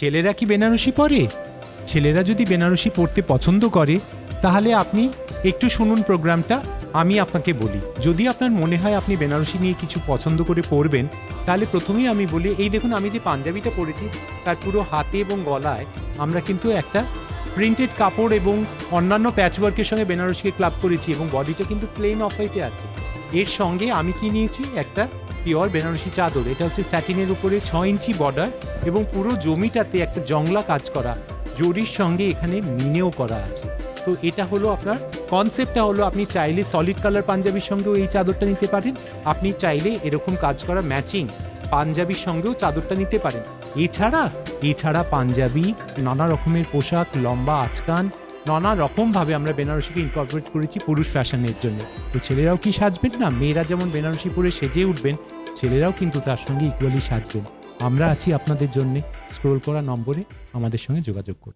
ছেলেরা কি বেনারসি পরে? ছেলেরা যদি বেনারসি পরতে পছন্দ করে তাহলে আপনি একটু শুনুন প্রোগ্রামটা। আমি আপনাকে বলি, যদি আপনার মনে হয় আপনি বেনারসি নিয়ে কিছু পছন্দ করে পরবেন, তাহলে প্রথমেই আমি বলি, এই দেখুন আমি যে পাঞ্জাবিটা পরেছি তার পুরো হাতে এবং গলায় আমরা কিন্তু একটা প্রিন্টেড কাপড় এবং অন্যান্য প্যাচওয়ার্কের সঙ্গে বেনারসিকে ক্লাব করেছি এবং বডিটা কিন্তু প্লেন অফ হোয়াইটে আছে। এর সঙ্গে আমি কি নিয়েছি, একটা পিওর বেনারসি চাদর। এটা হচ্ছে স্যাটিনের উপরে 6 ইঞ্চি বর্ডার এবং পুরো জমিটাতে একটা জংলা কাজ করা, জরির সঙ্গে এখানে মিনেও করা আছে। তো এটা হলো আপনার কনসেপ্টটা হলো, আপনি চাইলে সলিড কালার পাঞ্জাবির সঙ্গেও এই চাদরটা নিতে পারেন, আপনি চাইলে এরকম কাজ করা ম্যাচিং পাঞ্জাবির সঙ্গেও চাদরটা নিতে পারেন। এছাড়া পাঞ্জাবি, নানা রকমের পোশাক, লম্বা আচকান, নানা রকমভাবে আমরা বেনারসিকে ইনকর্পোরেট করেছি পুরুষ ফ্যাশনের জন্য। তো ছেলেরাও কি সাজবেন না? মেয়েরা যেমন বেনারসি পরে সেজে উঠবেন, ছেলেরাও কিন্তু তার সঙ্গে ইকুয়ালি সাজবেন। আমরা আছি আপনাদের জন্যে। স্ক্রোল করা নম্বরে আমাদের সঙ্গে যোগাযোগ করুন।